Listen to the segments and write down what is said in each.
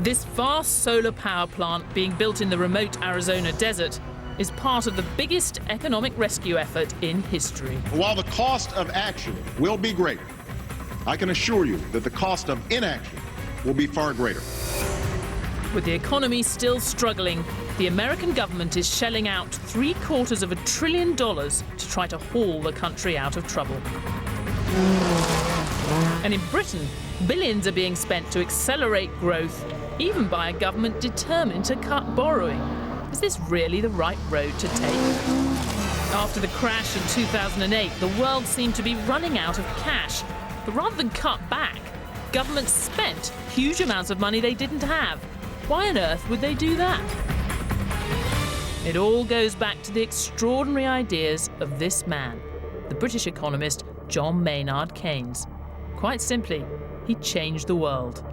This vast solar power plant being built in the remote Arizona desert is part of the biggest economic rescue effort in history. While the cost of action will be great, I can assure you that the cost of inaction will be far greater. With the economy still struggling, the American government is shelling out $750 billion to try to haul the country out of trouble. And in Britain, billions are being spent to accelerate growth, even by a government determined to cut borrowing. Is this really the right road to take? After the crash in 2008, the world seemed to be running out of cash. But rather than cut back, governments spent huge amounts of money they didn't have. Why on earth would they do that? It all goes back to the extraordinary ideas of this man, the British economist John Maynard Keynes. Quite simply, he changed the world.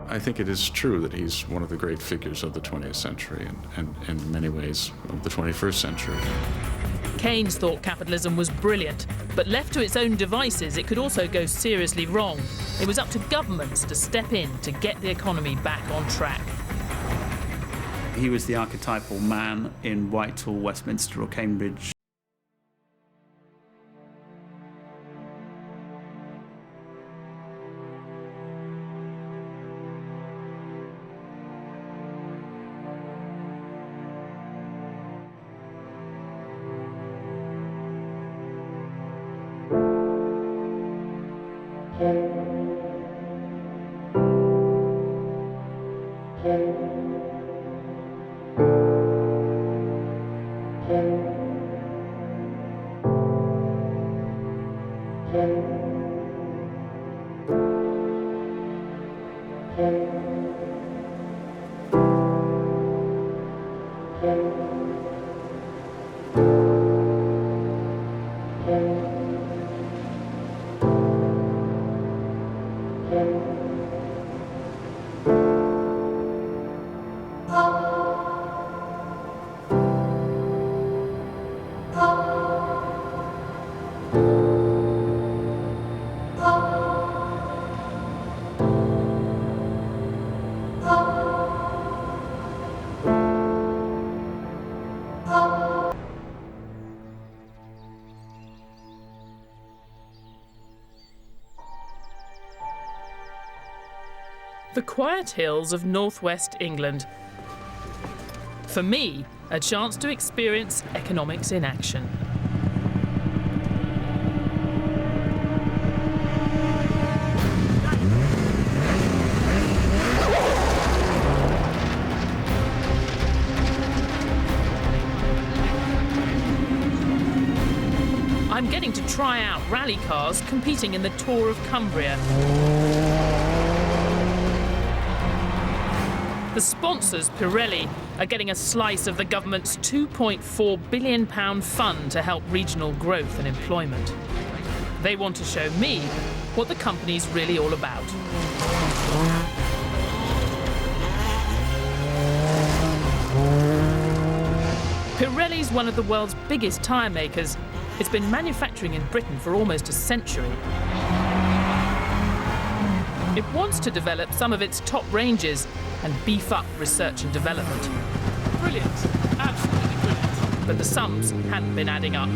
I think it is true that he's one of the great figures of the 20th century and in many ways of the 21st century. Keynes thought capitalism was brilliant, but left to its own devices, it could also go seriously wrong. It was up to governments to step in to get the economy back on track. He was the archetypal man in Whitehall, Westminster or Cambridge. The quiet hills of northwest England. For me, a chance to experience economics in action. I'm getting to try out rally cars competing in the Tour of Cumbria. The sponsors, Pirelli, are getting a slice of the government's £2.4 billion fund to help regional growth and employment. They want to show me what the company's really all about. Pirelli's one of the world's biggest tyre makers. It's been manufacturing in Britain for almost a century. It wants to develop some of its top ranges and beef up research and development. Brilliant, absolutely brilliant. But the sums hadn't been adding up.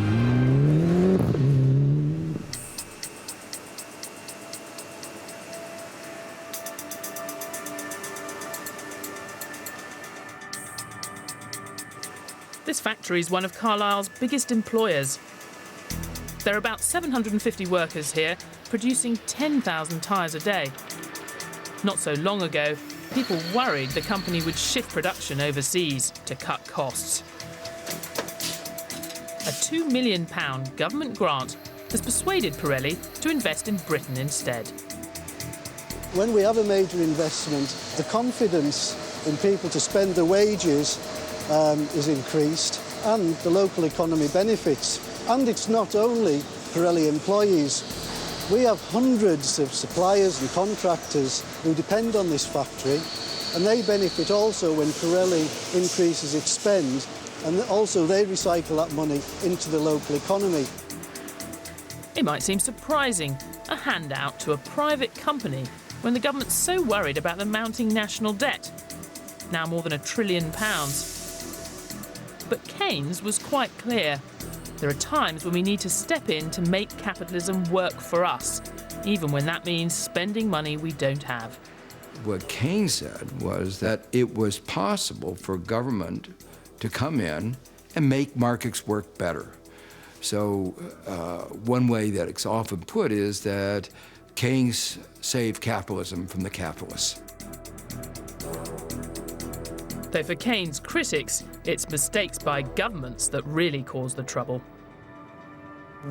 This factory is one of Carlisle's biggest employers. There are about 750 workers here, producing 10,000 tyres a day. Not so long ago, people worried the company would shift production overseas to cut costs. A £2 million government grant has persuaded Pirelli to invest in Britain instead. When we have a major investment, the confidence in people to spend their wages is increased and the local economy benefits. And it's not only Pirelli employees. We have hundreds of suppliers and contractors who depend on this factory, and they benefit also when Pirelli increases its spend, and also they recycle that money into the local economy. It might seem surprising, a handout to a private company when the government's so worried about the mounting national debt. now more than £1 trillion. But Keynes was quite clear. There are times when we need to step in to make capitalism work for us, even when that means spending money we don't have. What Keynes said was that it was possible for government to come in and make markets work better. So one way that it's often put is that Keynes saved capitalism from the capitalists. Though for Keynes' critics, it's mistakes by governments that really cause the trouble.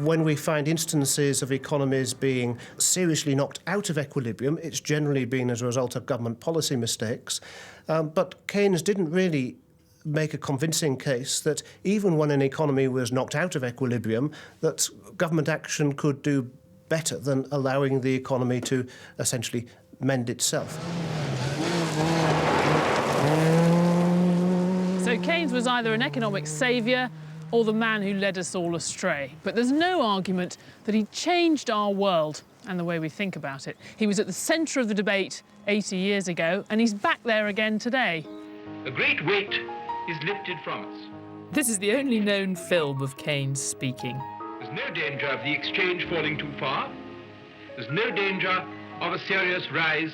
When we find instances of economies being seriously knocked out of equilibrium, it's generally been as a result of government policy mistakes. But Keynes didn't really make a convincing case that even when an economy was knocked out of equilibrium, that government action could do better than allowing the economy to essentially mend itself. So Keynes was either an economic saviour or the man who led us all astray. But there's no argument that he changed our world and the way we think about it. He was at the centre of the debate 80 years ago, and he's back there again today. A great weight is lifted from us. This is the only known film of Keynes speaking. There's no danger of the exchange falling too far. There's no danger of a serious rise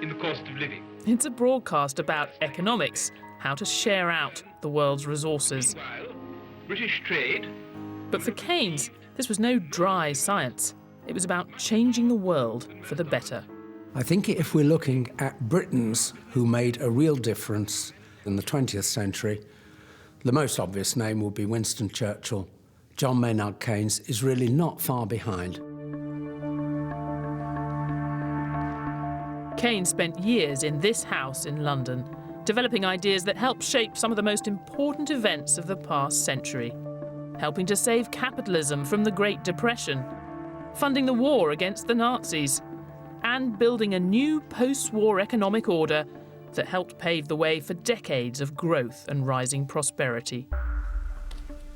in the cost of living. It's a broadcast about economics, how to share out the world's resources. Meanwhile, British trade... But for Keynes, this was no dry science. It was about changing the world for the better. I think if we're looking at Britons who made a real difference in the 20th century, the most obvious name would be Winston Churchill. John Maynard Keynes is really not far behind. Keynes spent years in this house in London, developing ideas that helped shape some of the most important events of the past century, helping to save capitalism from the Great Depression, funding the war against the Nazis, and building a new post-war economic order that helped pave the way for decades of growth and rising prosperity.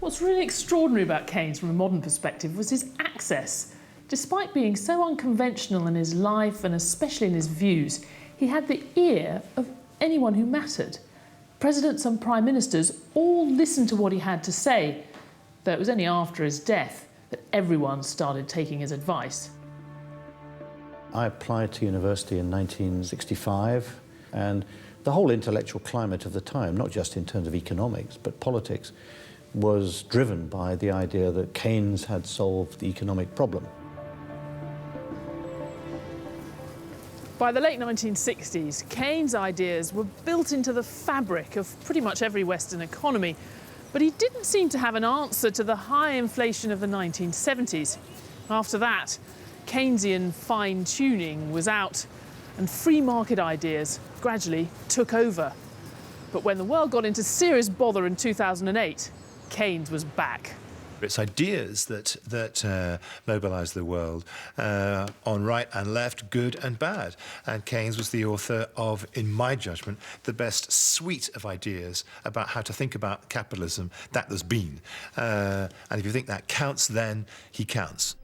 What's really extraordinary about Keynes from a modern perspective was his access. Despite being so unconventional in his life and especially in his views, he had the ear of anyone who mattered. Presidents and prime ministers all listened to what he had to say, though it was only after his death that everyone started taking his advice. I applied to university in 1965, and the whole intellectual climate of the time, not just in terms of economics, but politics, was driven by the idea that Keynes had solved the economic problem. By the late 1960s, Keynes' ideas were built into the fabric of pretty much every Western economy, but he didn't seem to have an answer to the high inflation of the 1970s. After that, Keynesian fine-tuning was out, and free market ideas gradually took over. But when the world got into serious bother in 2008, Keynes was back. It's ideas that mobilise the world on right and left, good and bad. And Keynes was the author of, in my judgment, the best suite of ideas about how to think about capitalism that there's been. And if you think that counts, then he counts.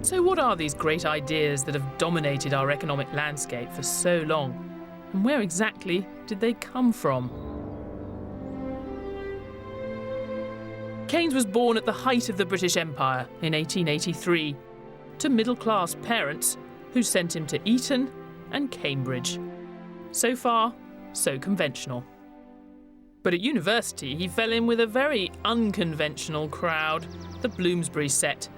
So what are these great ideas that have dominated our economic landscape for so long? And where exactly did they come from? Keynes was born at the height of the British Empire in 1883 to middle-class parents who sent him to Eton and Cambridge. So far, so conventional. But at university, he fell in with a very unconventional crowd, the Bloomsbury set.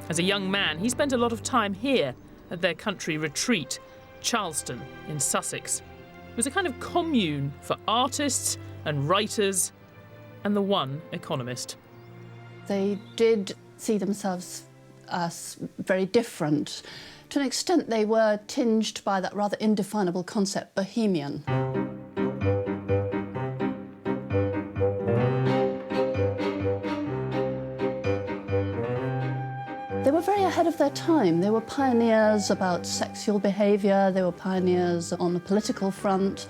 As a young man, he spent a lot of time here at their country retreat, Charleston in Sussex. It was a kind of commune for artists and writers and the one economist. They did see themselves as very different. To an extent, they were tinged by that rather indefinable concept, bohemian. ahead of their time. They were pioneers about sexual behaviour, they were pioneers on the political front,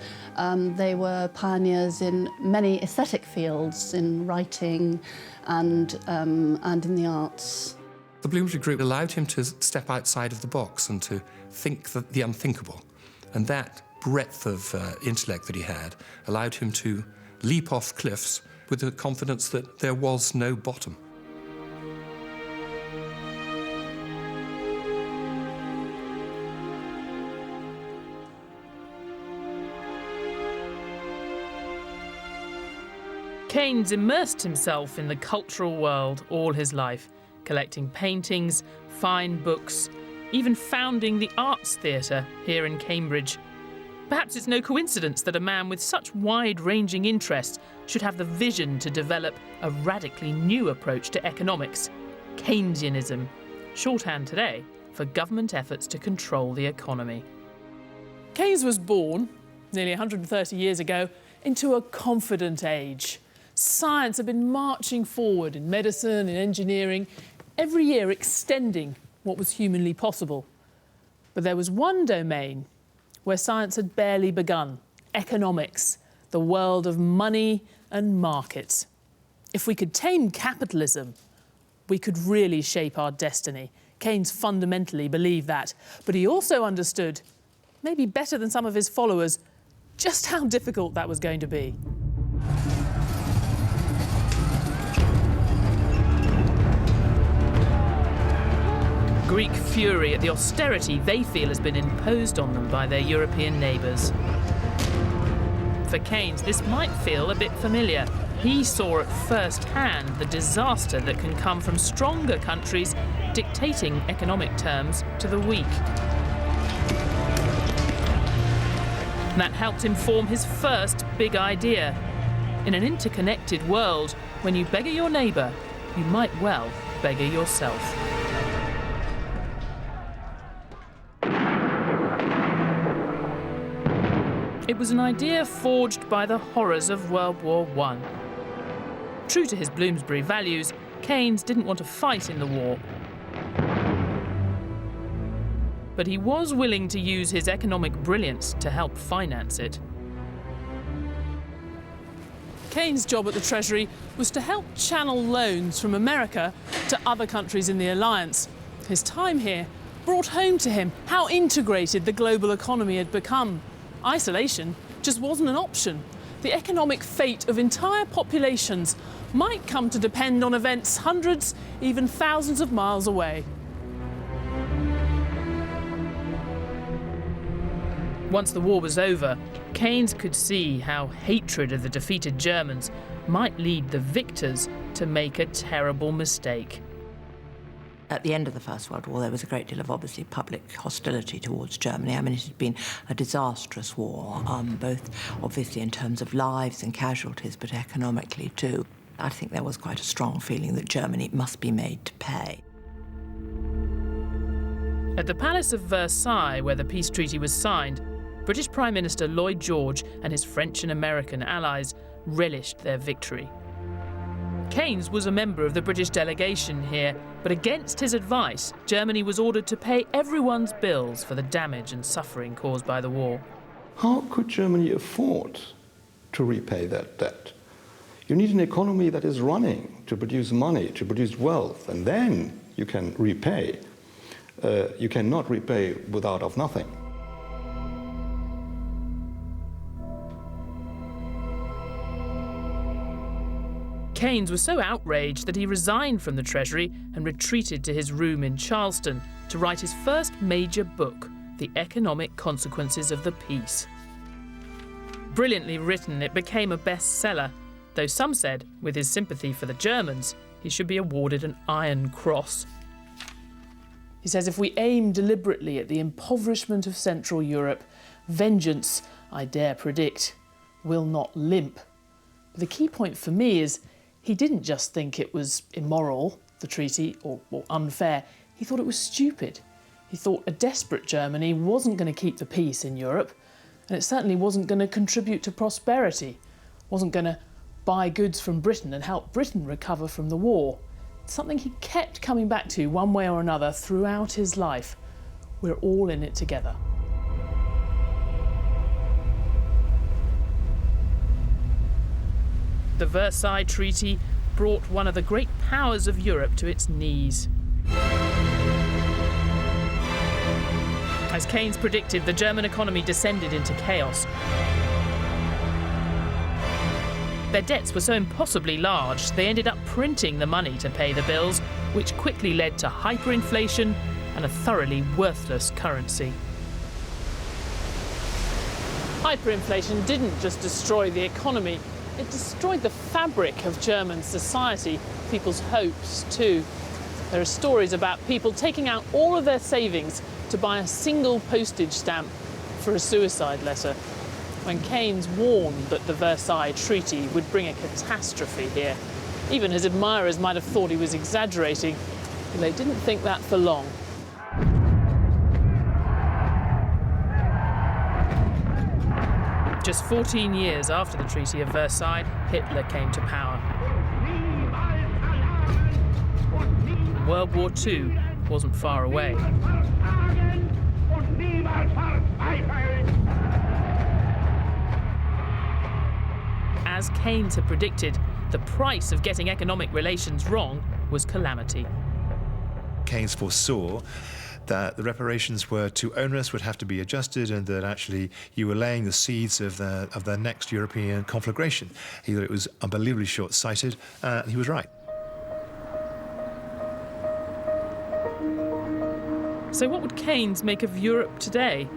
they were pioneers in many aesthetic fields, in writing and in the arts. The Bloomsbury Group allowed him to step outside of the box and to think the unthinkable. And that breadth of intellect that he had allowed him to leap off cliffs with the confidence that there was no bottom. Keynes immersed himself in the cultural world all his life, collecting paintings, fine books, even founding the Arts Theatre here in Cambridge. Perhaps it's no coincidence that a man with such wide-ranging interests should have the vision to develop a radically new approach to economics, Keynesianism, shorthand today for government efforts to control the economy. Keynes was born, nearly 130 years ago, into a confident age. Science had been marching forward in medicine, in engineering, every year extending what was humanly possible. But there was one domain where science had barely begun: economics, the world of money and markets. If we could tame capitalism, we could really shape our destiny. Keynes fundamentally believed that, but he also understood, maybe better than some of his followers, just how difficult that was going to be. Greek fury at the austerity they feel has been imposed on them by their European neighbours. For Keynes, this might feel a bit familiar. He saw at first hand the disaster that can come from stronger countries dictating economic terms to the weak. That helped him form his first big idea. In an interconnected world, when you beggar your neighbour, you might well beggar yourself. It was an idea forged by the horrors of World War I. True to his Bloomsbury values, Keynes didn't want to fight in the war. But he was willing to use his economic brilliance to help finance it. Keynes' job at the Treasury was to help channel loans from America to other countries in the alliance. His time here brought home to him how integrated the global economy had become. Isolation just wasn't an option. The economic fate of entire populations might come to depend on events hundreds, even thousands of miles away. Once the war was over, Keynes could see how hatred of the defeated Germans might lead the victors to make a terrible mistake. At the end of the First World War, there was a great deal of, obviously, public hostility towards Germany. I mean, it had been a disastrous war, both, obviously, in terms of lives and casualties, but economically, too. I think there was quite a strong feeling that Germany must be made to pay. At the Palace of Versailles, where the peace treaty was signed, British Prime Minister Lloyd George and his French and American allies relished their victory. Keynes was a member of the British delegation here, but against his advice, Germany was ordered to pay everyone's bills for the damage and suffering caused by the war. How could Germany afford to repay that debt? You need an economy that is running to produce money, to produce wealth, and then you can repay. You cannot repay without of nothing. Keynes was so outraged that he resigned from the Treasury and retreated to his room in Charleston to write his first major book, The Economic Consequences of the Peace. Brilliantly written, it became a bestseller, though some said, with his sympathy for the Germans, he should be awarded an Iron Cross. He says, if we aim deliberately at the impoverishment of Central Europe, vengeance, I dare predict, will not limp. But the key point for me is he didn't just think it was immoral, the treaty, or unfair. He thought it was stupid. He thought a desperate Germany wasn't going to keep the peace in Europe, and it certainly wasn't going to contribute to prosperity, wasn't going to buy goods from Britain and help Britain recover from the war. something he kept coming back to one way or another throughout his life. We're all in it together. The Versailles Treaty brought one of the great powers of Europe to its knees. As Keynes predicted, the German economy descended into chaos. Their debts were so impossibly large, they ended up printing the money to pay the bills, which quickly led to hyperinflation and a thoroughly worthless currency. Hyperinflation didn't just destroy the economy, it destroyed the fabric of German society, people's hopes too. There are stories about people taking out all of their savings to buy a single postage stamp for a suicide letter. When Keynes warned that the Versailles Treaty would bring a catastrophe here, even his admirers might have thought he was exaggerating, but they didn't think that for long. Just 14 years after the Treaty of Versailles, Hitler came to power. World War II wasn't far away. As Keynes had predicted, the price of getting economic relations wrong was calamity. Keynes foresaw that the reparations were too onerous, would have to be adjusted, and that actually you were laying the seeds of the next European conflagration. He thought it was unbelievably short-sighted, and he was right. So what would Keynes make of Europe today?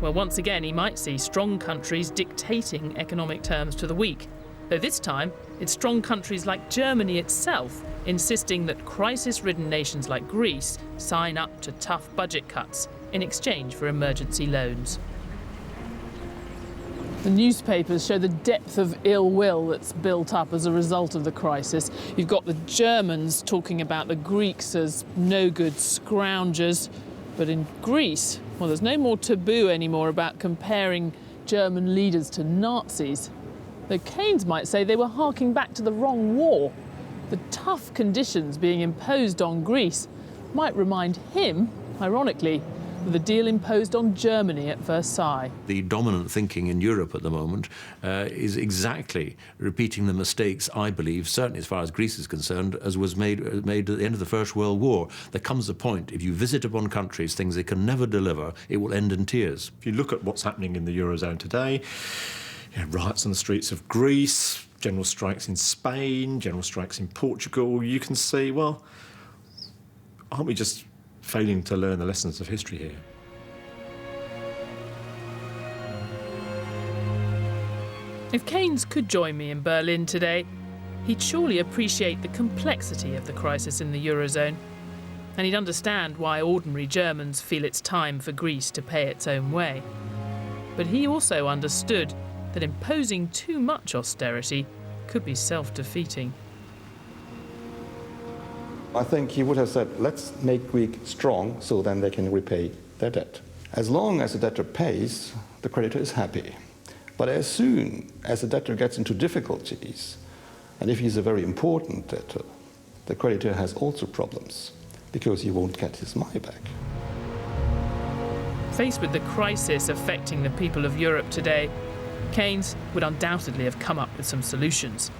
Well, once again, he might see strong countries dictating economic terms to the weak, though this time it's strong countries like Germany itself insisting that crisis-ridden nations like Greece sign up to tough budget cuts in exchange for emergency loans. The newspapers show the depth of ill will that's built up as a result of the crisis. You've got the Germans talking about the Greeks as no-good scroungers, but in Greece, well, there's no more taboo anymore about comparing German leaders to Nazis. Though Keynes might say they were harking back to the wrong war. The tough conditions being imposed on Greece might remind him, ironically, of the deal imposed on Germany at Versailles. The dominant thinking in Europe at the moment is exactly repeating the mistakes, I believe, certainly as far as Greece is concerned, as was made at the end of the First World War. There comes a point, if you visit upon countries things they can never deliver, it will end in tears. If you look at what's happening in the Eurozone today, riots on the streets of Greece, general strikes in Spain, general strikes in Portugal, you can see, well, aren't we just failing to learn the lessons of history here? If Keynes could join me in Berlin today, he'd surely appreciate the complexity of the crisis in the Eurozone, and he'd understand why ordinary Germans feel it's time for Greece to pay its own way. But he also understood that imposing too much austerity could be self-defeating. I think he would have said, let's make Greece strong so then they can repay their debt. As long as the debtor pays, the creditor is happy. But as soon as the debtor gets into difficulties, and if he's a very important debtor, the creditor has also problems because he won't get his money back. Faced with the crisis affecting the people of Europe today, Keynes would undoubtedly have come up with some solutions.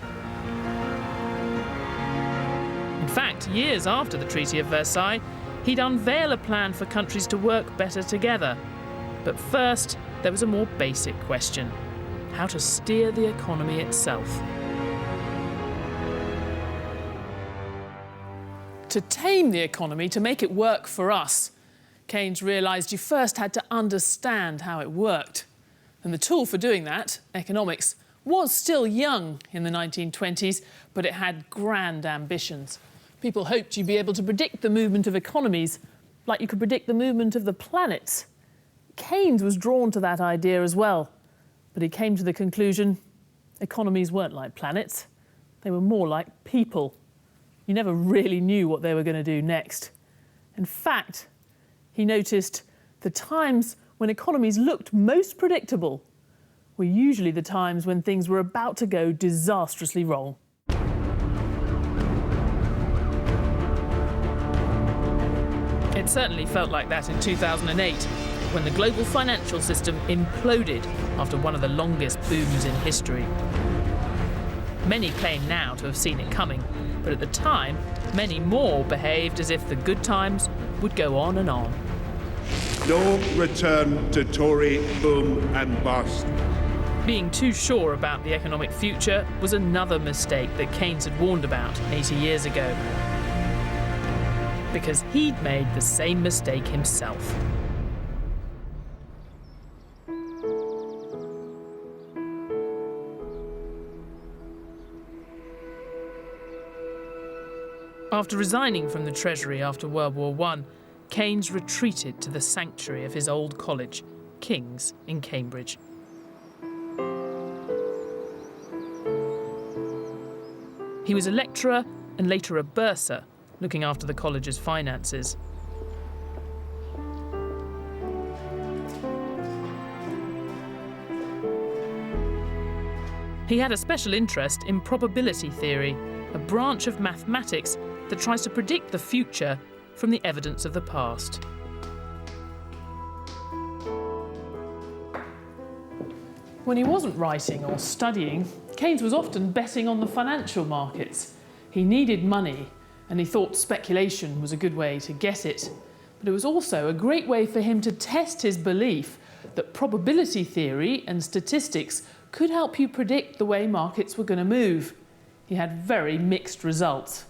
In fact, years after the Treaty of Versailles, he'd unveil a plan for countries to work better together. But first, there was a more basic question: how to steer the economy itself. To tame the economy, to make it work for us, Keynes realised you first had to understand how it worked. And the tool for doing that, economics, was still young in the 1920s, but it had grand ambitions. People hoped you'd be able to predict the movement of economies like you could predict the movement of the planets. Keynes was drawn to that idea as well, but he came to the conclusion economies weren't like planets, they were more like people. You never really knew what they were going to do next. In fact, he noticed the times when economies looked most predictable were usually the times when things were about to go disastrously wrong. It certainly felt like that in 2008, when the global financial system imploded after one of the longest booms in history. Many claim now to have seen it coming, but at the time, many more behaved as if the good times would go on and on. No return to Tory boom and bust. Being too sure about the economic future was another mistake that Keynes had warned about 80 years ago. Because he'd made the same mistake himself. After resigning from the Treasury after World War I, Keynes retreated to the sanctuary of his old college, King's, in Cambridge. He was a lecturer and later a bursar, looking after the college's finances. He had a special interest in probability theory, a branch of mathematics that tries to predict the future from the evidence of the past. When he wasn't writing or studying, Keynes was often betting on the financial markets. He needed money, and he thought speculation was a good way to get it. But it was also a great way for him to test his belief that probability theory and statistics could help you predict the way markets were going to move. He had very mixed results.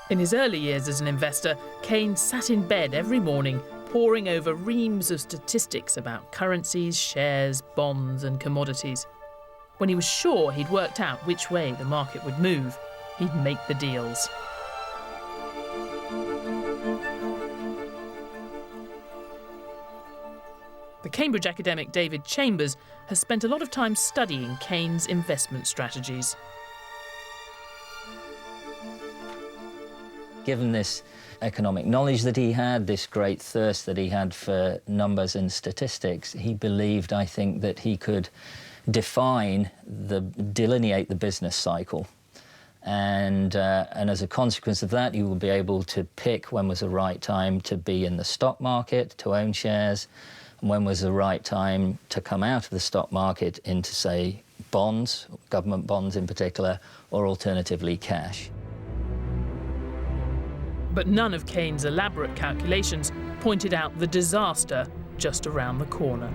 In his early years as an investor, Keynes sat in bed every morning, poring over reams of statistics about currencies, shares, bonds and commodities. When he was sure he'd worked out which way the market would move, he'd make the deals. The Cambridge academic David Chambers has spent a lot of time studying Keynes' investment strategies. Given this economic knowledge that he had, this great thirst that he had for numbers and statistics, he believed, I think, that he could delineate the business cycle. And as a consequence of that, you will be able to pick when was the right time to be in the stock market, to own shares, and when was the right time to come out of the stock market into, say, bonds, government bonds in particular, or alternatively cash. But none of Keynes' elaborate calculations pointed out the disaster just around the corner.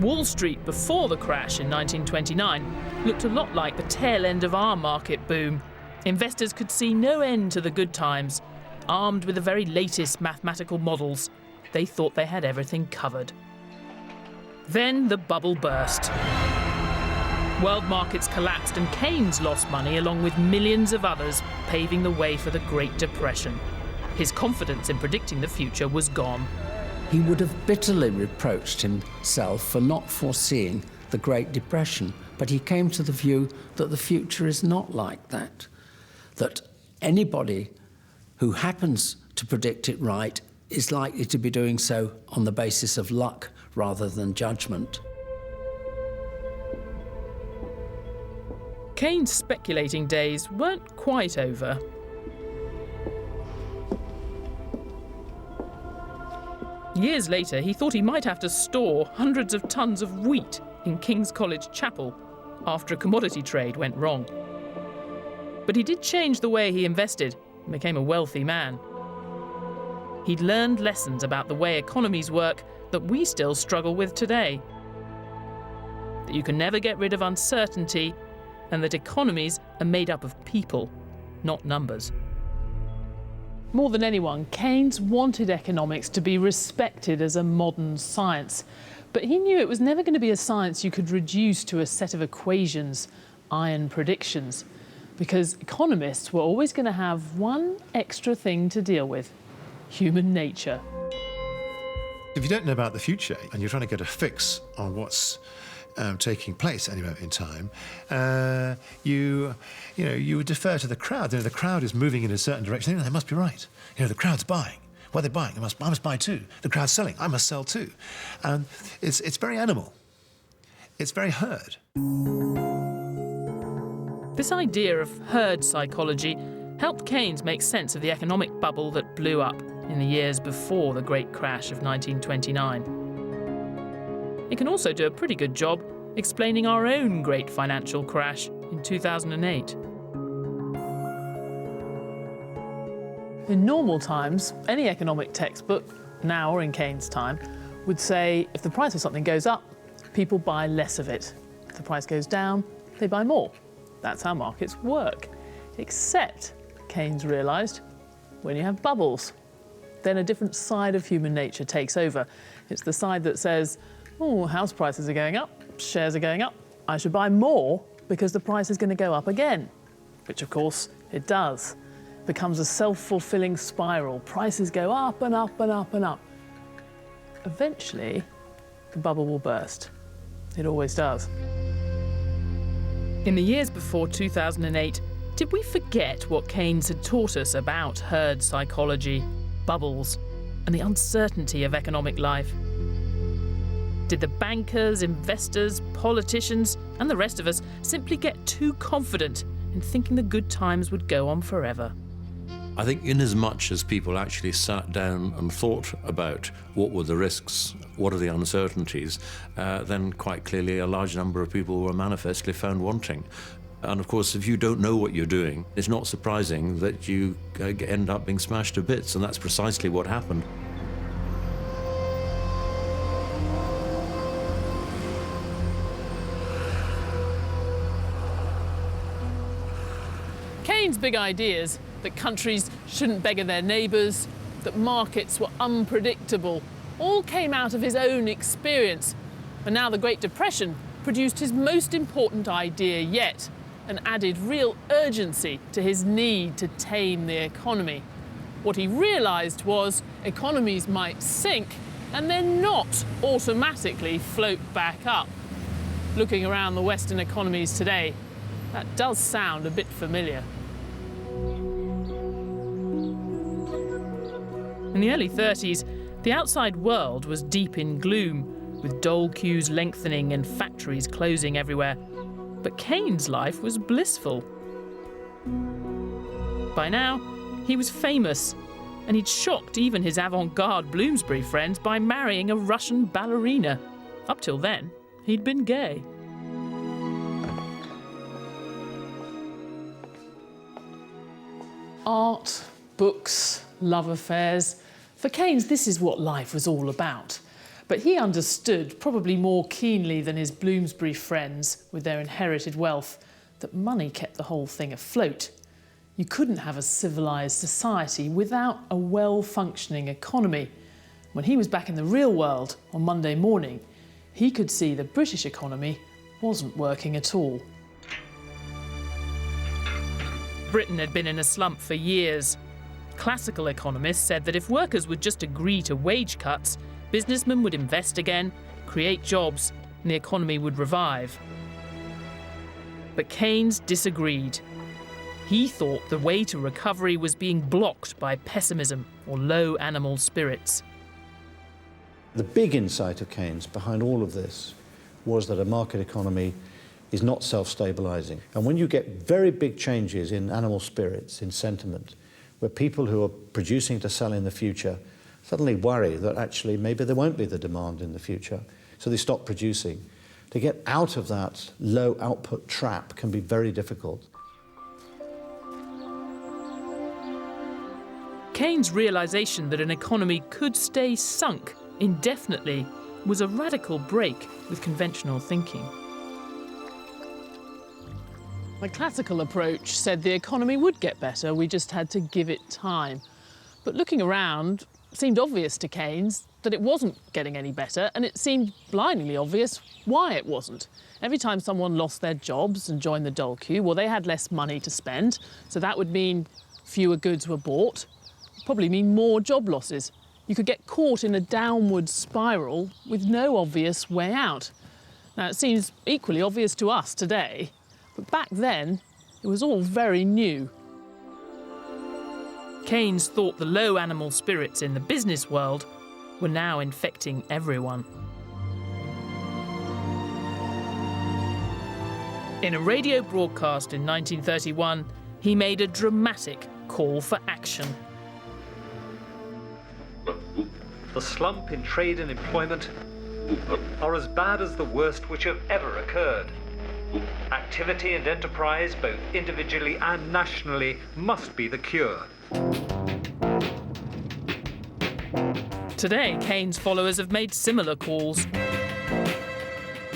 Wall Street before the crash in 1929 looked a lot like the tail end of our market boom. Investors could see no end to the good times. Armed with the very latest mathematical models, they thought they had everything covered. Then the bubble burst. World markets collapsed and Keynes lost money along with millions of others, paving the way for the Great Depression. His confidence in predicting the future was gone. He would have bitterly reproached himself for not foreseeing the Great Depression, but he came to the view that the future is not like that, that anybody who happens to predict it right is likely to be doing so on the basis of luck rather than judgment. Keynes' speculating days weren't quite over. Years later, he thought he might have to store hundreds of tons of wheat in King's College Chapel after a commodity trade went wrong. But he did change the way he invested and became a wealthy man. He'd learned lessons about the way economies work that we still struggle with today. That you can never get rid of uncertainty, and that economies are made up of people, not numbers. More than anyone, Keynes wanted economics to be respected as a modern science. But he knew it was never going to be a science you could reduce to a set of equations, iron predictions, because economists were always going to have one extra thing to deal with: human nature. If you don't know about the future and you're trying to get a fix on what's taking place at any moment in time, you would defer to the crowd. The crowd is moving in a certain direction. They must be right. The crowd's buying. What are they buying? I must buy too. The crowd's selling. I must sell too. And it's very animal. It's very herd. This idea of herd psychology helped Keynes make sense of the economic bubble that blew up in the years before the great crash of 1929. It can also do a pretty good job explaining our own great financial crash in 2008. In normal times, any economic textbook, now or in Keynes' time, would say if the price of something goes up, people buy less of it. If the price goes down, they buy more. That's how markets work. Except, Keynes realised, when you have bubbles, then a different side of human nature takes over. It's the side that says, oh, house prices are going up, shares are going up, I should buy more because the price is going to go up again. Which, of course, it does. It becomes a self-fulfilling spiral. Prices go up and up and up and up. Eventually, the bubble will burst. It always does. In the years before 2008, did we forget what Keynes had taught us about herd psychology, bubbles, and the uncertainty of economic life? Did the bankers, investors, politicians, and the rest of us simply get too confident in thinking the good times would go on forever? I think inasmuch as people actually sat down and thought about what were the risks, what are the uncertainties, then quite clearly a large number of people were manifestly found wanting. And of course, if you don't know what you're doing, it's not surprising that you end up being smashed to bits, and that's precisely what happened. Keynes' big ideas that countries shouldn't beggar their neighbours, that markets were unpredictable, all came out of his own experience. And now the Great Depression produced his most important idea yet and added real urgency to his need to tame the economy. What he realised was economies might sink and then not automatically float back up. Looking around the Western economies today, that does sound a bit familiar. In the early 30s, the outside world was deep in gloom, with dole queues lengthening and factories closing everywhere. But Keynes' life was blissful. By now, he was famous, and he'd shocked even his avant-garde Bloomsbury friends by marrying a Russian ballerina. Up till then, he'd been gay. Art, books, love affairs. For Keynes, this is what life was all about. But he understood, probably more keenly than his Bloomsbury friends with their inherited wealth, that money kept the whole thing afloat. You couldn't have a civilised society without a well-functioning economy. When he was back in the real world on Monday morning, he could see the British economy wasn't working at all. Britain had been in a slump for years. Classical economists said that if workers would just agree to wage cuts, businessmen would invest again, create jobs, and the economy would revive. But Keynes disagreed. He thought the way to recovery was being blocked by pessimism or low animal spirits. The big insight of Keynes behind all of this was that a market economy is not self-stabilizing. And when you get very big changes in animal spirits, in sentiment, where people who are producing to sell in the future suddenly worry that actually maybe there won't be the demand in the future, so they stop producing. To get out of that low output trap can be very difficult. Keynes' realisation that an economy could stay sunk indefinitely was a radical break with conventional thinking. The classical approach said the economy would get better, we just had to give it time. But looking around, it seemed obvious to Keynes that it wasn't getting any better, and it seemed blindingly obvious why it wasn't. Every time someone lost their jobs and joined the dole queue, well, they had less money to spend, so that would mean fewer goods were bought, probably mean more job losses. You could get caught in a downward spiral with no obvious way out. Now, it seems equally obvious to us today, but back then, it was all very new. Keynes thought the low animal spirits in the business world were now infecting everyone. In a radio broadcast in 1931, he made a dramatic call for action. The slump in trade and employment are as bad as the worst which have ever occurred. Activity and enterprise, both individually and nationally, must be the cure. Today, Keynes' followers have made similar calls.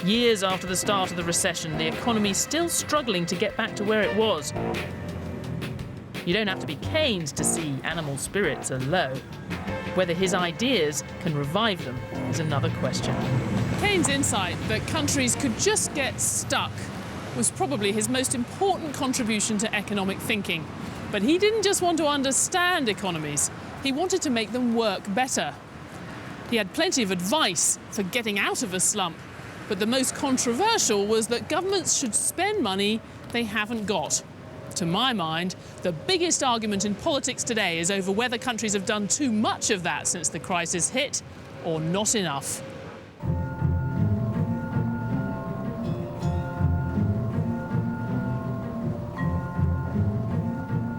Years after the start of the recession, the economy's still struggling to get back to where it was. You don't have to be Keynes to see animal spirits are low. Whether his ideas can revive them is another question. Keynes' insight that countries could just get stuck was probably his most important contribution to economic thinking. But he didn't just want to understand economies, he wanted to make them work better. He had plenty of advice for getting out of a slump, but the most controversial was that governments should spend money they haven't got. To my mind, the biggest argument in politics today is over whether countries have done too much of that since the crisis hit, or not enough.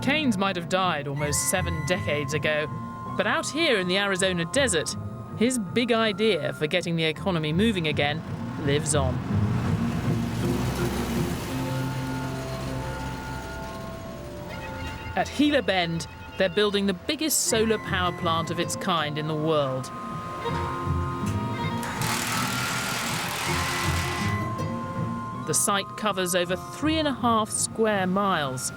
Keynes might have died almost 7 decades ago, but out here in the Arizona desert, his big idea for getting the economy moving again lives on. At Gila Bend, they're building the biggest solar power plant of its kind in the world. The site covers over 3.5 square miles.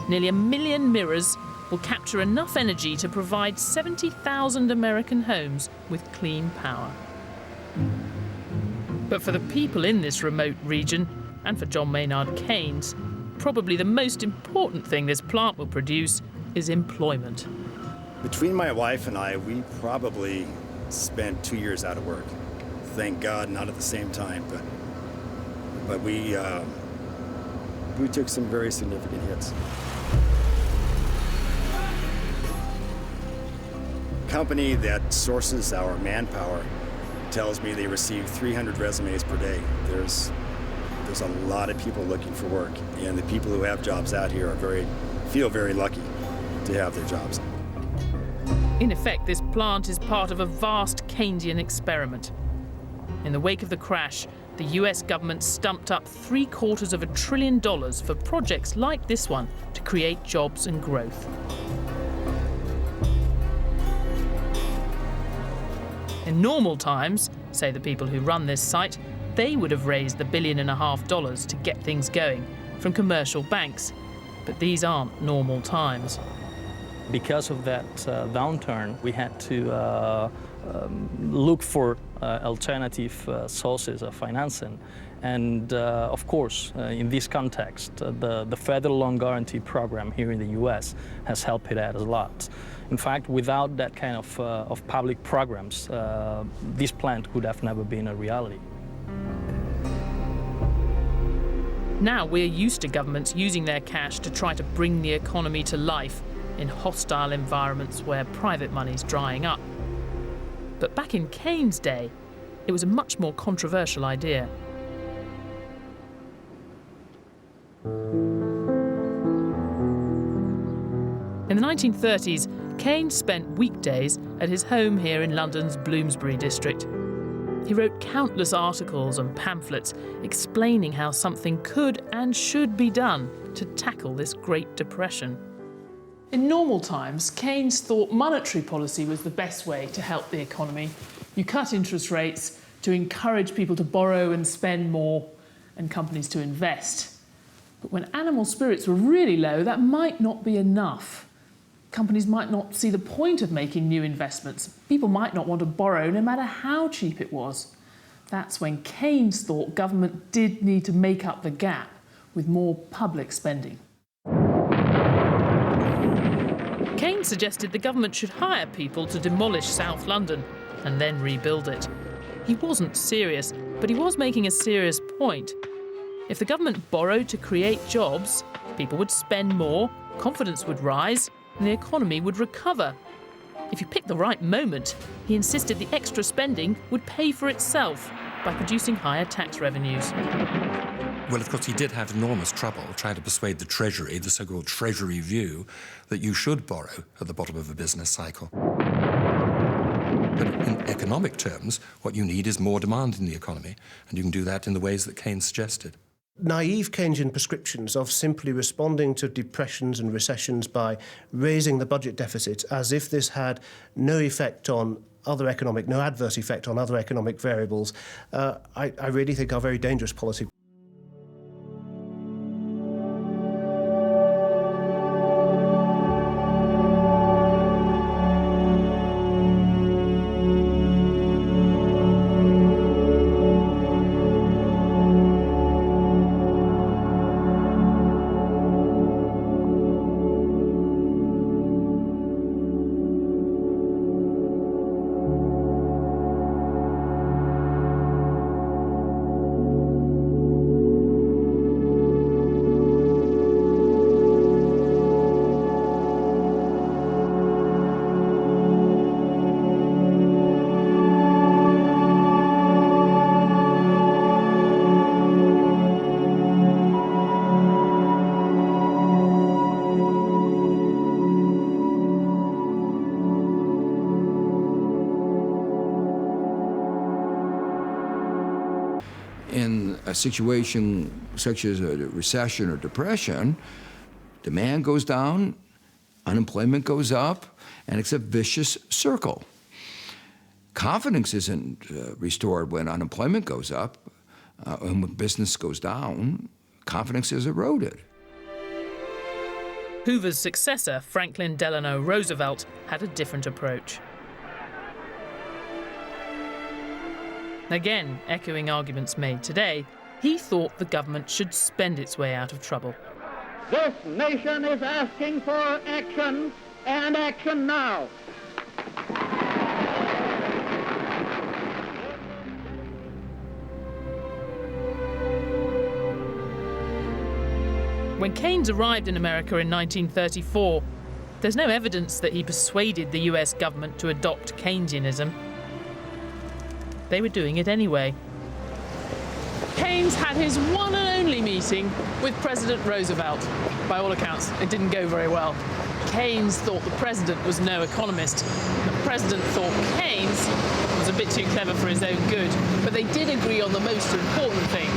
Nearly 1 million mirrors will capture enough energy to provide 70,000 American homes with clean power. But for the people in this remote region, and for John Maynard Keynes, probably the most important thing this plant will produce is employment. Between my wife and I, we probably spent 2 years out of work. Thank God, not at the same time, but we took some very significant hits. Company that sources our manpower tells me they receive 300 resumes per day. There's a lot of people looking for work, and the people who have jobs out here feel very lucky to have their jobs. In effect, this plant is part of a vast Keynesian experiment. In the wake of the crash, the US government stumped up $750 billion for projects like this one to create jobs and growth. In normal times, say the people who run this site, they would have raised the $1.5 billion to get things going from commercial banks. But these aren't normal times. Because of that downturn, we had to look for alternative sources of financing. And of course, in this context, the federal loan guarantee program here in the US has helped it out a lot. In fact, without that kind of public programs, this plant would have never been a reality. Now we're used to governments using their cash to try to bring the economy to life in hostile environments where private money's drying up. But back in Keynes' day, it was a much more controversial idea. In the 1930s, Keynes spent weekdays at his home here in London's Bloomsbury district. He wrote countless articles and pamphlets explaining how something could and should be done to tackle this Great Depression. In normal times, Keynes thought monetary policy was the best way to help the economy. You cut interest rates to encourage people to borrow and spend more, and companies to invest. But when animal spirits were really low, that might not be enough. Companies might not see the point of making new investments. People might not want to borrow no matter how cheap it was. That's when Keynes thought government did need to make up the gap with more public spending. Keynes suggested the government should hire people to demolish South London and then rebuild it. he wasn't serious, but he was making a serious point. If the government borrowed to create jobs, people would spend more, confidence would rise, and the economy would recover. If you picked the right moment, he insisted the extra spending would pay for itself by producing higher tax revenues. Well, of course, he did have enormous trouble trying to persuade the Treasury, the so-called Treasury view, that you should borrow at the bottom of a business cycle. But in economic terms, what you need is more demand in the economy, and you can do that in the ways that Keynes suggested. Naive Keynesian prescriptions of simply responding to depressions and recessions by raising the budget deficit as if this had no effect on no adverse effect on other economic variables, I really think are very dangerous policy. In a situation such as a recession or depression, demand goes down, unemployment goes up, and it's a vicious circle. Confidence isn't restored when unemployment goes up, and when business goes down, confidence is eroded. Hoover's successor, Franklin Delano Roosevelt, had a different approach. Again, echoing arguments made today, he thought the government should spend its way out of trouble. This nation is asking for action, and action now. When Keynes arrived in America in 1934, there's no evidence that he persuaded the US government to adopt Keynesianism. They were doing it anyway. Keynes had his one and only meeting with President Roosevelt. By all accounts, it didn't go very well. Keynes thought the president was no economist. The president thought Keynes was a bit too clever for his own good. But they did agree on the most important thing.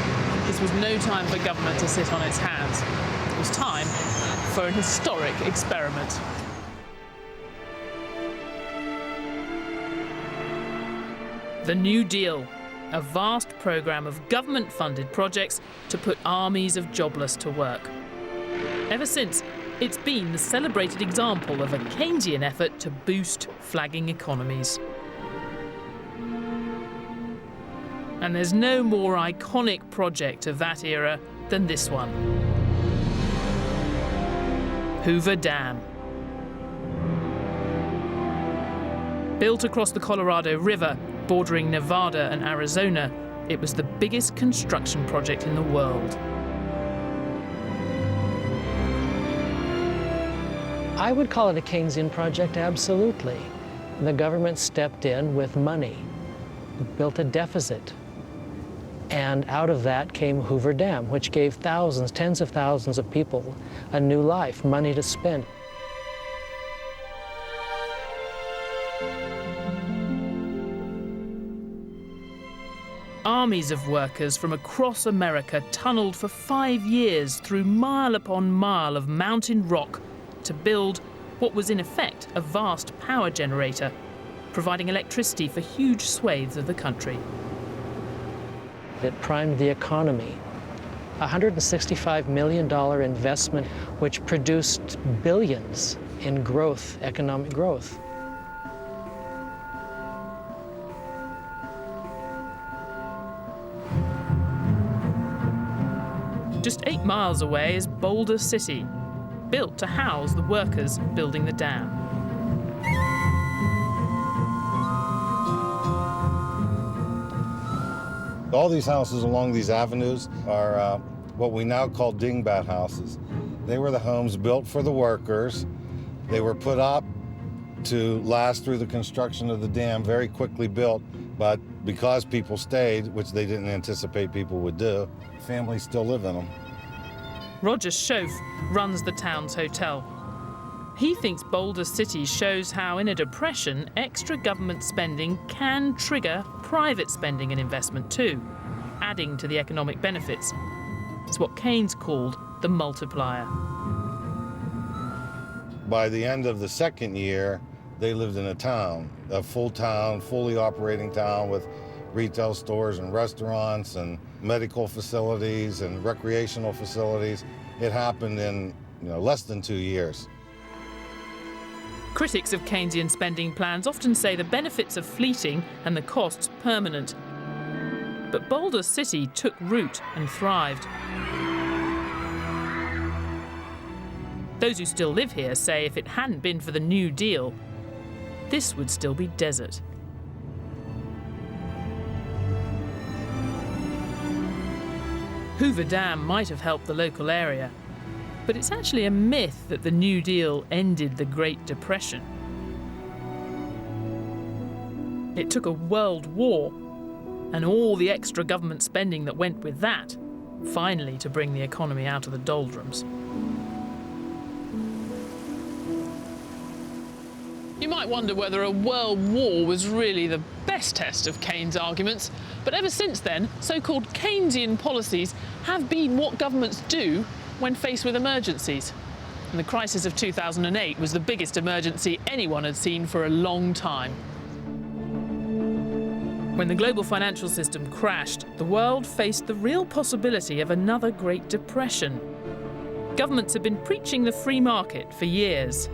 This was no time for government to sit on its hands. It was time for an historic experiment. The New Deal, a vast programme of government-funded projects to put armies of jobless to work. Ever since, it's been the celebrated example of a Keynesian effort to boost flagging economies. And there's no more iconic project of that era than this one. Hoover Dam. Built across the Colorado River, bordering Nevada and Arizona, it was the biggest construction project in the world. I would call it a Keynesian project, absolutely. The government stepped in with money, built a deficit, and out of that came Hoover Dam, which gave thousands, tens of thousands of people a new life, money to spend. Armies of workers from across America tunnelled for 5 years through mile upon mile of mountain rock to build what was in effect a vast power generator, providing electricity for huge swathes of the country. It primed the economy. A $165 million investment which produced billions in growth, economic growth. Just 8 miles away is Boulder City, built to house the workers building the dam. All these houses along these avenues are what we now call dingbat houses. They were the homes built for the workers. They were put up to last through the construction of the dam, very quickly built, but because people stayed, which they didn't anticipate people would do, families still live in them. Roger Schoaf runs the town's hotel. He thinks Boulder City shows how in a depression, extra government spending can trigger private spending and investment too, adding to the economic benefits. It's what Keynes called the multiplier. By the end of the second year, they lived in a full town, fully operating town with retail stores and restaurants and medical facilities and recreational facilities. It happened in less than 2 years. Critics of Keynesian spending plans often say the benefits are fleeting and the costs permanent. But Boulder City took root and thrived. Those who still live here say if it hadn't been for the New Deal, this would still be desert. Hoover Dam might have helped the local area, but it's actually a myth that the New Deal ended the Great Depression. It took a world war and all the extra government spending that went with that, finally to bring the economy out of the doldrums. You might wonder whether a world war was really the best test of Keynes' arguments, but ever since then, so-called Keynesian policies have been what governments do when faced with emergencies. And the crisis of 2008 was the biggest emergency anyone had seen for a long time. When the global financial system crashed, the world faced the real possibility of another Great Depression. Governments had been preaching the free market for years.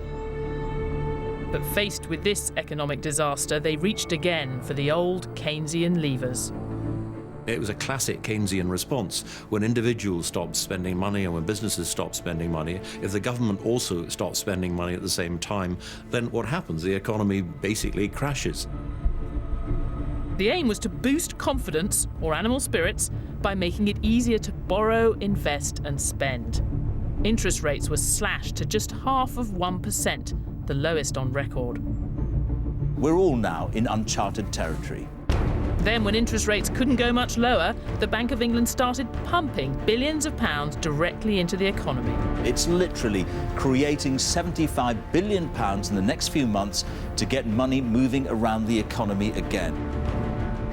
But faced with this economic disaster, they reached again for the old Keynesian levers. It was a classic Keynesian response. When individuals stopped spending money and when businesses stopped spending money, if the government also stopped spending money at the same time, then what happens? The economy basically crashes. The aim was to boost confidence, or animal spirits, by making it easier to borrow, invest and spend. Interest rates were slashed to just half of 1%, the lowest on record. We're all now in uncharted territory. Then, when interest rates couldn't go much lower, the Bank of England started pumping billions of pounds directly into the economy. It's literally creating £75 billion in the next few months to get money moving around the economy again.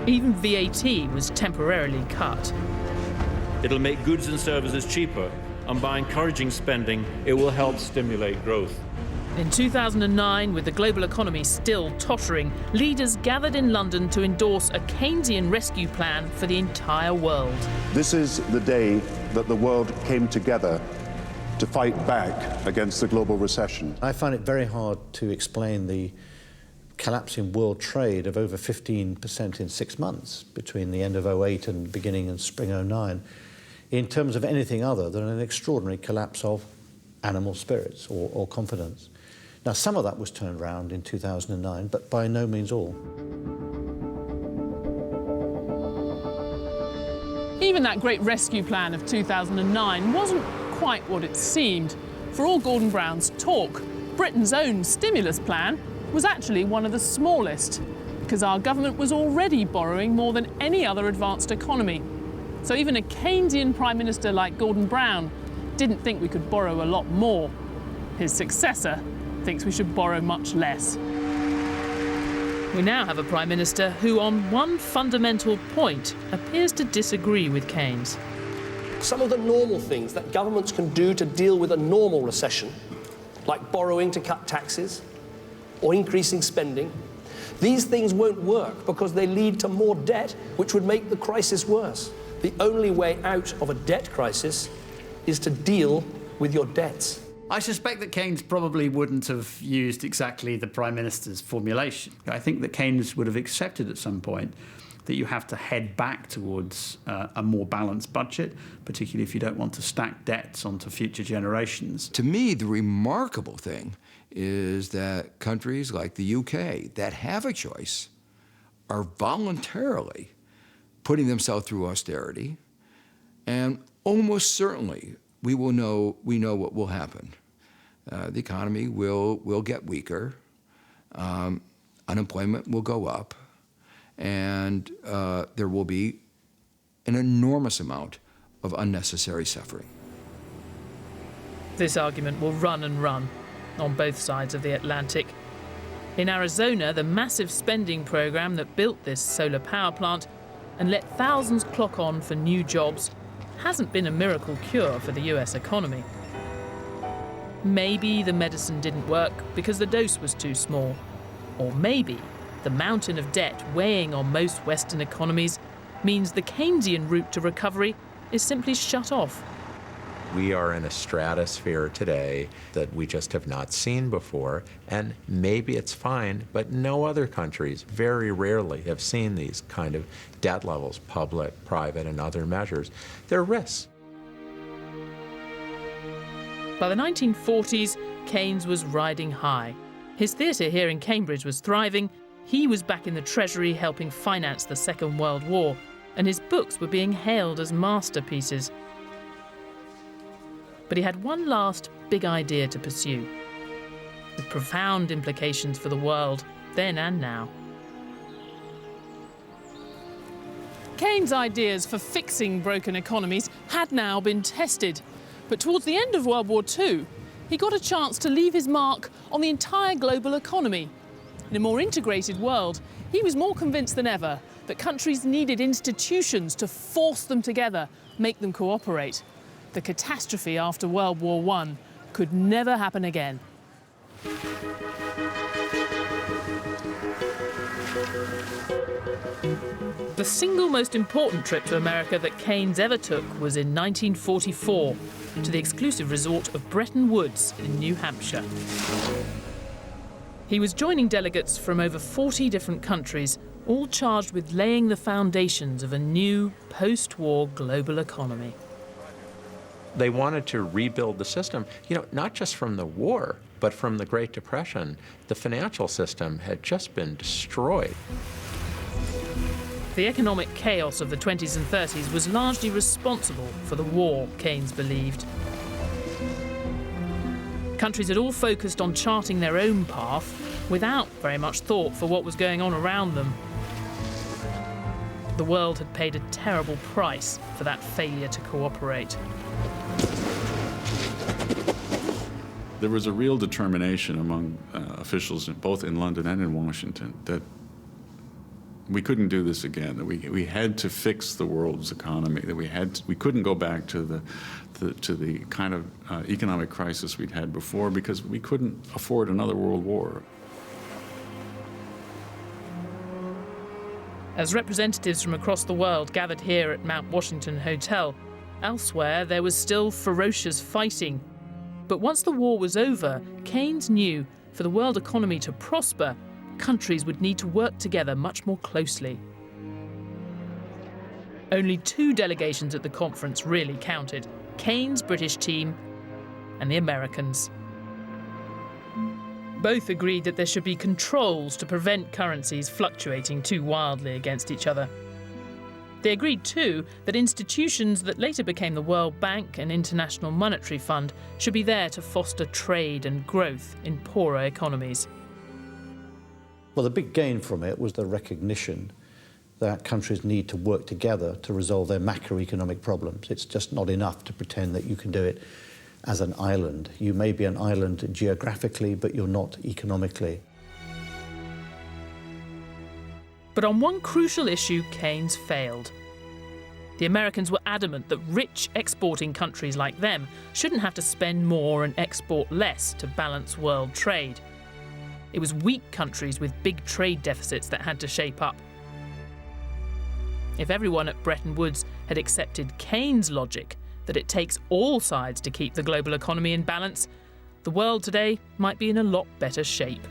Even VAT was temporarily cut. It'll make goods and services cheaper, and by encouraging spending, it will help stimulate growth. In 2009, with the global economy still tottering, leaders gathered in London to endorse a Keynesian rescue plan for the entire world. This is the day that the world came together to fight back against the global recession. I find it very hard to explain the collapse in world trade of over 15% in 6 months between the end of 2008 and beginning in spring 2009 in terms of anything other than an extraordinary collapse of animal spirits or confidence. Now, some of that was turned around in 2009, but by no means all. Even that great rescue plan of 2009 wasn't quite what it seemed. For all Gordon Brown's talk, Britain's own stimulus plan was actually one of the smallest, because our government was already borrowing more than any other advanced economy. So even a Keynesian Prime Minister like Gordon Brown didn't think we could borrow a lot more. His successor thinks we should borrow much less. We now have a Prime Minister who, on one fundamental point, appears to disagree with Keynes. Some of the normal things that governments can do to deal with a normal recession, like borrowing to cut taxes or increasing spending, these things won't work because they lead to more debt, which would make the crisis worse. The only way out of a debt crisis is to deal with your debts. I suspect that Keynes probably wouldn't have used exactly the Prime Minister's formulation. I think that Keynes would have accepted at some point that you have to head back towards a more balanced budget, particularly if you don't want to stack debts onto future generations. To me, the remarkable thing is that countries like the UK that have a choice are voluntarily putting themselves through austerity, and almost certainly we know what will happen. The economy will get weaker, unemployment will go up, and there will be an enormous amount of unnecessary suffering. This argument will run and run on both sides of the Atlantic. In Arizona, the massive spending program that built this solar power plant and let thousands clock on for new jobs hasn't been a miracle cure for the US economy. Maybe the medicine didn't work because the dose was too small. Or maybe the mountain of debt weighing on most Western economies means the Keynesian route to recovery is simply shut off. We are in a stratosphere today that we just have not seen before, and maybe it's fine, but no other countries very rarely have seen these kind of debt levels, public, private, and other measures. They're risks. By the 1940s, Keynes was riding high. His theatre here in Cambridge was thriving, he was back in the Treasury helping finance the Second World War, and his books were being hailed as masterpieces. But he had one last big idea to pursue, with profound implications for the world, then and now. Keynes' ideas for fixing broken economies had now been tested. But towards the end of World War II, he got a chance to leave his mark on the entire global economy. In a more integrated world, he was more convinced than ever that countries needed institutions to force them together, make them cooperate. The catastrophe after World War I could never happen again. The single most important trip to America that Keynes ever took was in 1944 to the exclusive resort of Bretton Woods in New Hampshire. He was joining delegates from over 40 different countries, all charged with laying the foundations of a new post-war global economy. They wanted to rebuild the system, not just from the war, but from the Great Depression. The financial system had just been destroyed. The economic chaos of the 20s and 30s was largely responsible for the war, Keynes believed. Countries had all focused on charting their own path without very much thought for what was going on around them. The world had paid a terrible price for that failure to cooperate. There was a real determination among officials both in London and in Washington that we couldn't do this again, that we had to fix the world's economy, that we couldn't go back to the kind of economic crisis we'd had before because we couldn't afford another world war. As representatives from across the world gathered here at Mount Washington Hotel, elsewhere there was still ferocious fighting. But once the war was over, Keynes knew for the world economy to prosper, countries would need to work together much more closely. Only two delegations at the conference really counted: Keynes' British team and the Americans. Both agreed that there should be controls to prevent currencies fluctuating too wildly against each other. They agreed too that institutions that later became the World Bank and International Monetary Fund should be there to foster trade and growth in poorer economies. Well, the big gain from it was the recognition that countries need to work together to resolve their macroeconomic problems. It's just not enough to pretend that you can do it as an island. You may be an island geographically, but you're not economically. But on one crucial issue, Keynes failed. The Americans were adamant that rich exporting countries like them shouldn't have to spend more and export less to balance world trade. It was weak countries with big trade deficits that had to shape up. If everyone at Bretton Woods had accepted Keynes' logic that it takes all sides to keep the global economy in balance, the world today might be in a lot better shape.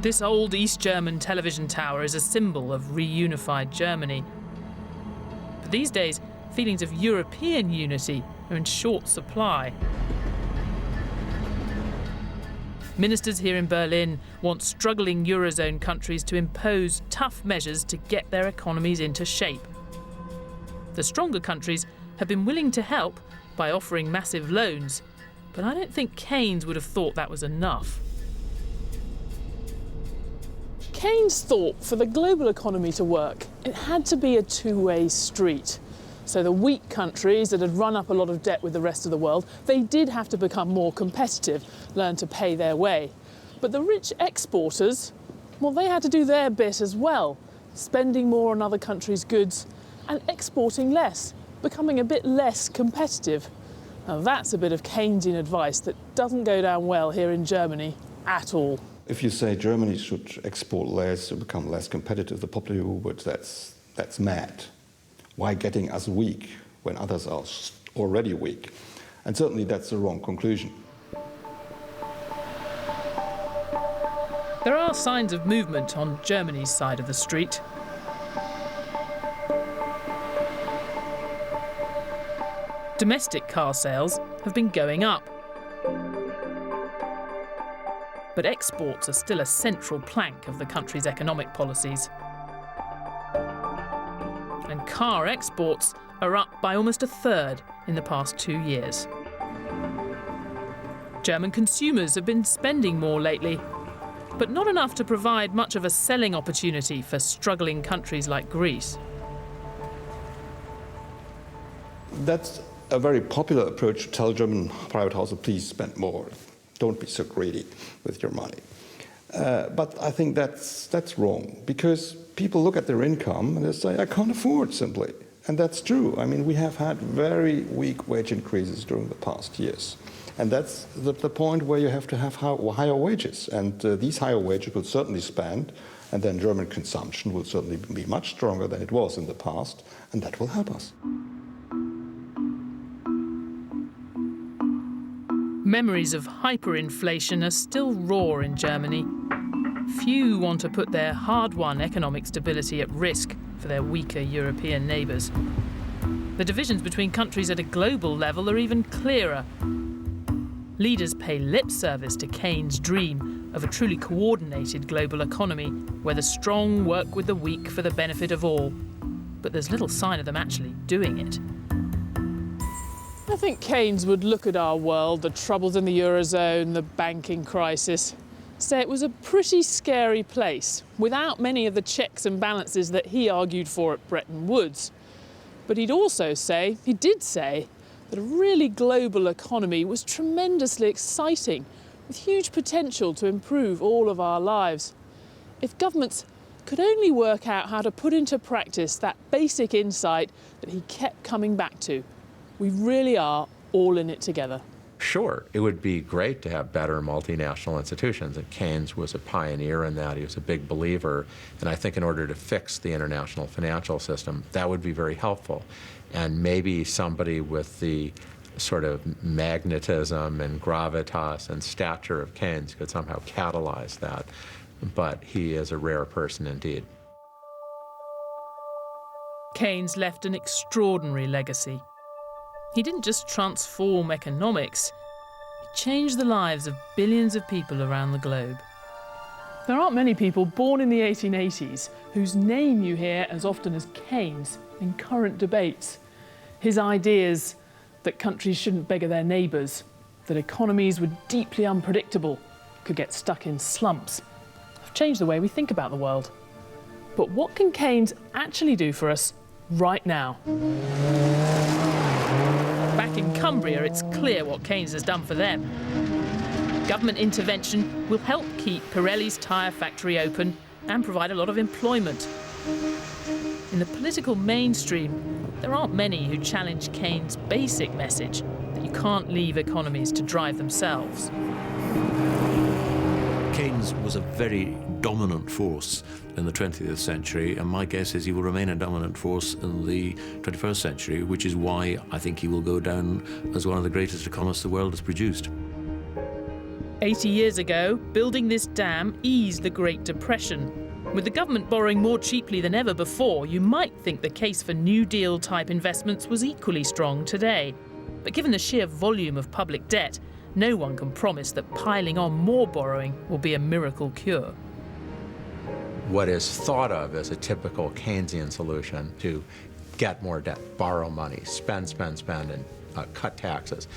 This old East German television tower is a symbol of reunified Germany. But these days, feelings of European unity are in short supply. Ministers here in Berlin want struggling Eurozone countries to impose tough measures to get their economies into shape. The stronger countries have been willing to help by offering massive loans, but I don't think Keynes would have thought that was enough. Keynes thought for the global economy to work, it had to be a two-way street. So the weak countries that had run up a lot of debt with the rest of the world, they did have to become more competitive, learn to pay their way. But the rich exporters, well, they had to do their bit as well, spending more on other countries' goods and exporting less, becoming a bit less competitive. Now that's a bit of Keynesian advice that doesn't go down well here in Germany at all. If you say Germany should export less to become less competitive, the popular would, that's mad. Why getting us weak when others are already weak? And certainly that's the wrong conclusion. There are signs of movement on Germany's side of the street. Domestic car sales have been going up. But exports are still a central plank of the country's economic policies. And car exports are up by almost a third in the past 2 years. German consumers have been spending more lately, but not enough to provide much of a selling opportunity for struggling countries like Greece. That's a very popular approach to tell German private households, please spend more. Don't be so greedy with your money. But I think that's wrong, because people look at their income and they say, I can't afford, simply. And that's true. I mean, we have had very weak wage increases during the past years. And that's the point where you have to have higher wages. And these higher wages will certainly spend, and then German consumption will certainly be much stronger than it was in the past, and that will help us. Memories of hyperinflation are still raw in Germany. Few want to put their hard-won economic stability at risk for their weaker European neighbours. The divisions between countries at a global level are even clearer. Leaders pay lip service to Keynes' dream of a truly coordinated global economy where the strong work with the weak for the benefit of all. But there's little sign of them actually doing it. I think Keynes would look at our world, the troubles in the Eurozone, the banking crisis, say it was a pretty scary place, without many of the checks and balances that he argued for at Bretton Woods. But he did say, that a really global economy was tremendously exciting, with huge potential to improve all of our lives. If governments could only work out how to put into practice that basic insight that he kept coming back to. We really are all in it together. Sure, it would be great to have better multinational institutions, and Keynes was a pioneer in that. He was a big believer, and I think in order to fix the international financial system, that would be very helpful. And maybe somebody with the sort of magnetism and gravitas and stature of Keynes could somehow catalyze that, but he is a rare person indeed. Keynes left an extraordinary legacy. He didn't just transform economics, he changed the lives of billions of people around the globe. There aren't many people born in the 1880s whose name you hear as often as Keynes in current debates. His ideas that countries shouldn't beggar their neighbours, that economies were deeply unpredictable, could get stuck in slumps, have changed the way we think about the world. But what can Keynes actually do for us right now? Back in Cumbria, it's clear what Keynes has done for them. Government intervention will help keep Pirelli's tyre factory open and provide a lot of employment. In the political mainstream, there aren't many who challenge Keynes' basic message that you can't leave economies to drive themselves. Keynes was a very dominant force in the 20th century, and my guess is he will remain a dominant force in the 21st century, which is why I think he will go down as one of the greatest economists the world has produced. 80 years ago, building this dam eased the Great Depression. With the government borrowing more cheaply than ever before, you might think the case for New Deal-type investments was equally strong today. But given the sheer volume of public debt, no one can promise that piling on more borrowing will be a miracle cure. What is thought of as a typical Keynesian solution to get more debt, borrow money, spend, and cut taxes,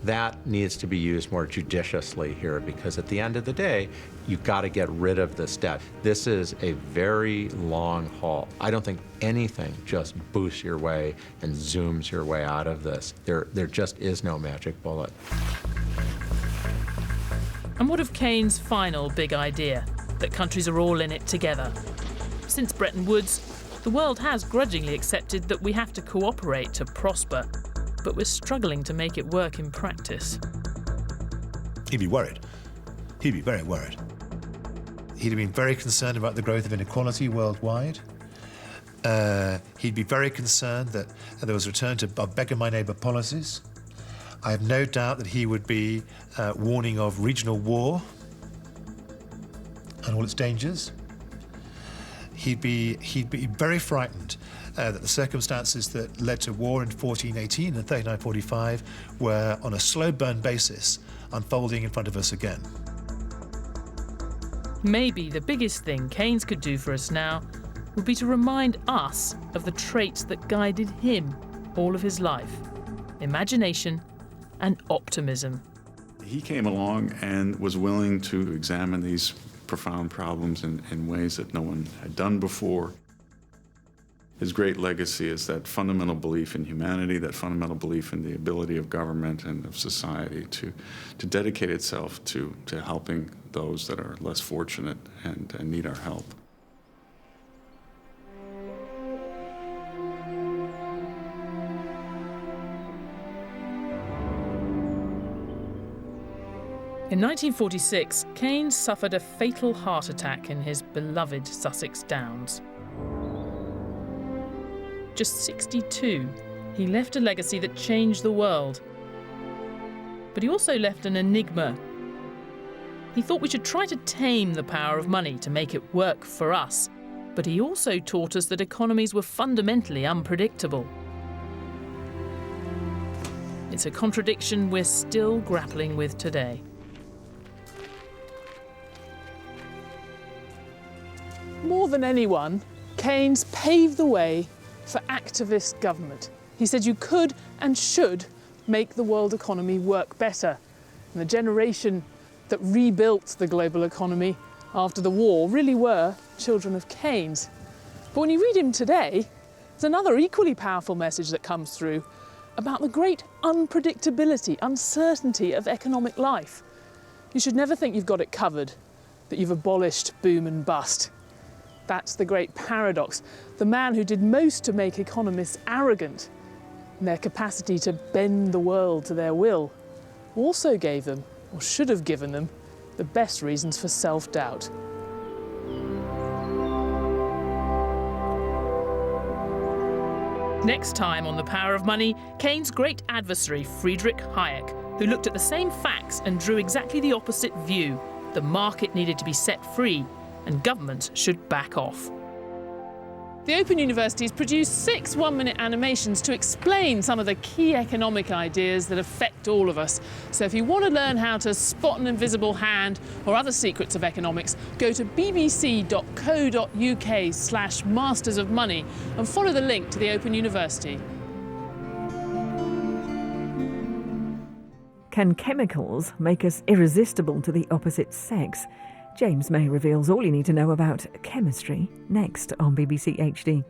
that needs to be used more judiciously here, because at the end of the day, you've got to get rid of this debt. This is a very long haul. I don't think anything just boosts your way and zooms your way out of this. There just is no magic bullet. And what of Keynes' final big idea, that countries are all in it together? Since Bretton Woods, the world has grudgingly accepted that we have to cooperate to prosper, but we're struggling to make it work in practice. He'd be worried. He'd be very worried. He'd have been very concerned about the growth of inequality worldwide. He'd be very concerned that there was a return to beggar my neighbour policies. I have no doubt that he would be warning of regional war and all its dangers. He'd be very frightened that the circumstances that led to war in 1418 and 3945 were, on a slow burn basis, unfolding in front of us again. Maybe the biggest thing Keynes could do for us now would be to remind us of the traits that guided him all of his life: imagination and optimism. He came along and was willing to examine these profound problems in ways that no one had done before. His great legacy is that fundamental belief in humanity, that fundamental belief in the ability of government and of society to dedicate itself to helping those that are less fortunate and need our help. In 1946, Keynes suffered a fatal heart attack in his beloved Sussex Downs. Just 62, he left a legacy that changed the world. But he also left an enigma. He thought we should try to tame the power of money to make it work for us. But he also taught us that economies were fundamentally unpredictable. It's a contradiction we're still grappling with today. More than anyone, Keynes paved the way for activist government. He said you could and should make the world economy work better. And the generation that rebuilt the global economy after the war really were children of Keynes. But when you read him today, there's another equally powerful message that comes through about the great unpredictability, uncertainty of economic life. You should never think you've got it covered, that you've abolished boom and bust. That's the great paradox. The man who did most to make economists arrogant in their capacity to bend the world to their will also gave them, or should have given them, the best reasons for self-doubt. Next time on The Power of Money, Keynes' great adversary, Friedrich Hayek, who looked at the same facts and drew exactly the opposite view. The market needed to be set free and governments should back off. The Open University's produced 6 one-minute animations to explain some of the key economic ideas that affect all of us. So if you want to learn how to spot an invisible hand or other secrets of economics, go to bbc.co.uk/Masters of Money and follow the link to the Open University. Can chemicals make us irresistible to the opposite sex? James May reveals all you need to know about chemistry next on BBC HD.